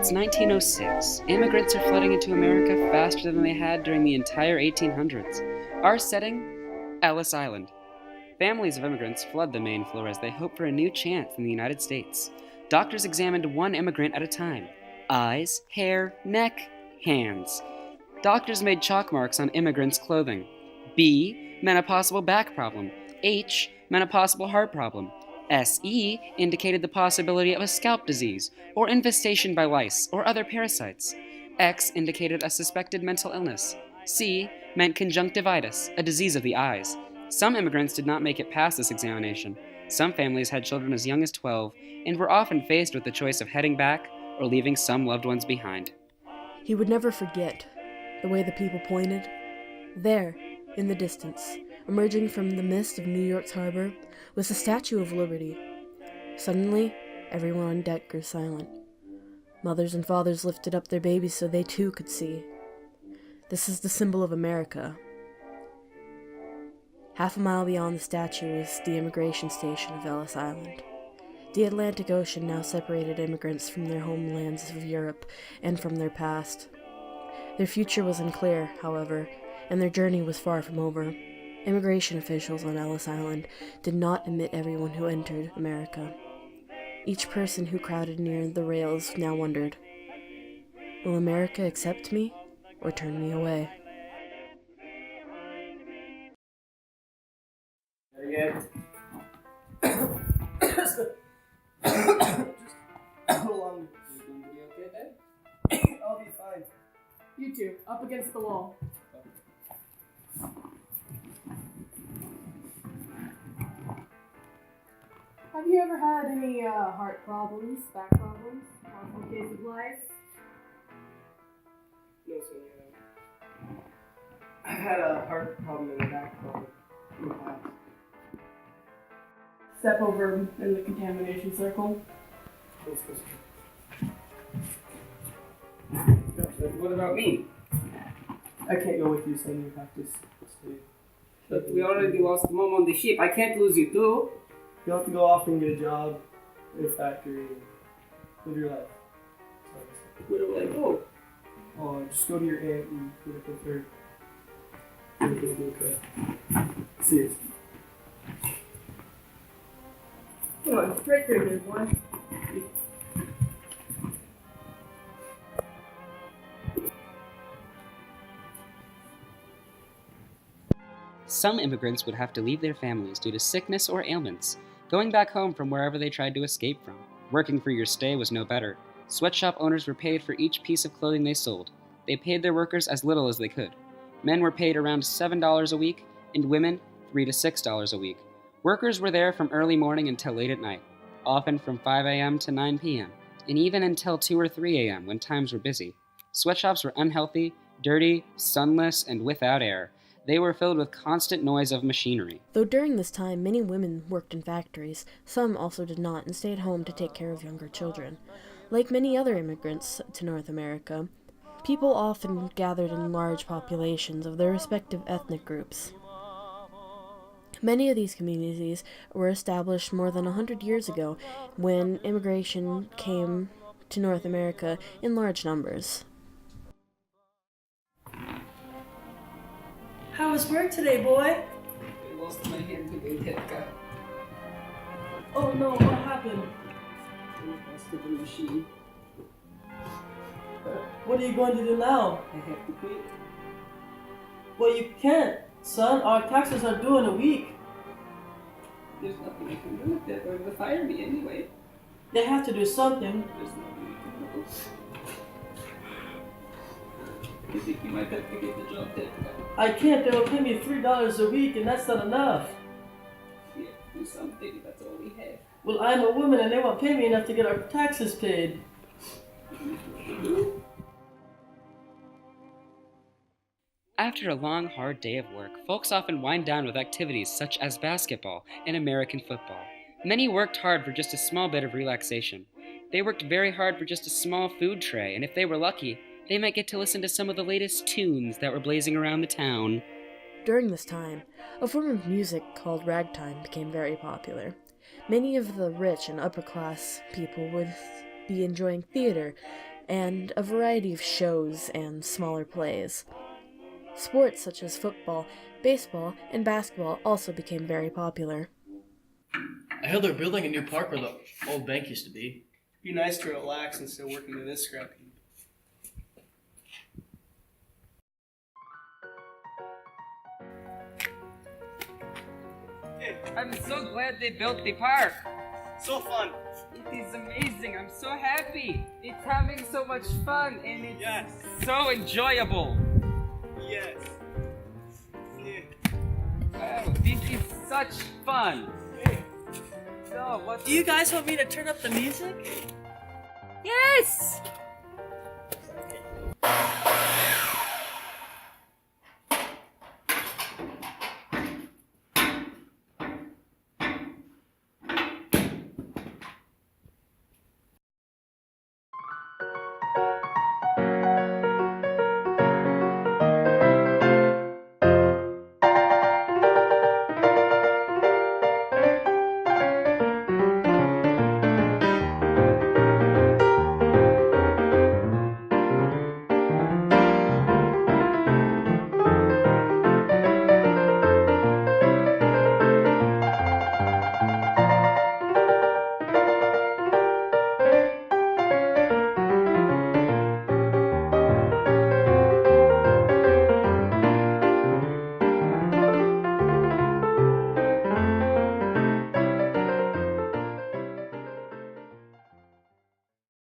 It's 1906. Immigrants are flooding into America faster than they had during the entire 1800s. Our setting? Ellis Island. Families of immigrants flood the main floor as they hope for a new chance in the United States. Doctors examined one immigrant at a time. Eyes, hair, neck, hands. Doctors made chalk marks on immigrants' clothing. B meant a possible back problem. H meant a possible heart problem. SE indicated the possibility of a scalp disease, or infestation by lice, or other parasites. X indicated a suspected mental illness. C meant conjunctivitis, a disease of the eyes. Some immigrants did not make it past this examination. Some families had children as young as 12 and were often faced with the choice of heading back or leaving some loved ones behind. He would never forget the way the people pointed. There, in the distance, emerging from the mist of New York's harbor, was the Statue of Liberty. Suddenly, everyone on deck grew silent. Mothers and fathers lifted up their babies so they too could see. This is the symbol of America. Half a mile beyond the statue is the immigration station of Ellis Island. The Atlantic Ocean now separated immigrants from their homelands of Europe and from their past. Their future was unclear, however, and their journey was far from over. Immigration officials on Ellis Island did not admit everyone who entered America. Each person who crowded near the rails now wondered, will America accept me or turn me away? How long? I'll be fine. You two, up against the wall. Have you ever had any heart problems, back problems, possible case of lice? No, sir. I've had a heart problem and a back problem in the past. Step over in the contamination circle. Let's go, sir. What about me? I can't go with you, son. You have to stay. But we already lost Mom on the ship. I can't lose you too. You'll have to go off and get a job in a factory and live your life. Where do I go? Oh, just go to your aunt and get up with her. Everything will be okay. See you. Come on, straight there, good boy. Some immigrants would have to leave their families due to sickness or ailments, going back home from wherever they tried to escape from. Working for your stay was no better. Sweatshop owners were paid for each piece of clothing they sold. They paid their workers as little as they could. Men were paid around $7 a week, and women $3 to $6 a week. Workers were there from early morning until late at night, often from 5 a.m. to 9 p.m., and even until 2 or 3 a.m. when times were busy. Sweatshops were unhealthy, dirty, sunless, and without air. They were filled with constant noise of machinery. Though during this time many women worked in factories, some also did not and stayed home to take care of younger children. Like many other immigrants to North America, people often gathered in large populations of their respective ethnic groups. Many of these communities were established more than 100 years ago when immigration came to North America in large numbers. How was work today, boy? I lost my hand to the Tetka. Oh no, what happened? I busted the machine. What are you going to do now? I have to quit. Well, you can't, son. Our taxes are due in a week. There's nothing I can do with it. They're going to fire me anyway. They have to do something. There's nothing I can do. I think you might have to get the job Tetka. I can't. They'll pay me $3 a week, and that's not enough. Yeah, do something. That's all we have. Well, I'm a woman, and they won't pay me enough to get our taxes paid. After a long, hard day of work, folks often wind down with activities such as basketball and American football. Many worked hard for just a small bit of relaxation. They worked very hard for just a small food tray, and if they were lucky, they might get to listen to some of the latest tunes that were blazing around the town. During this time, a form of music called ragtime became very popular. Many of the rich and upper-class people would be enjoying theater and a variety of shows and smaller plays. Sports such as football, baseball, and basketball also became very popular. I heard they're building a new park where the old bank used to be. Be nice to relax instead of working in this scrap heap. I'm so glad they built the park. So fun. It is amazing. I'm so happy. It's having so much fun and it's Yes. so enjoyable. Yes. Yeah. Wow, this is such fun. So, what Do you guys want me to turn up the music? Yes!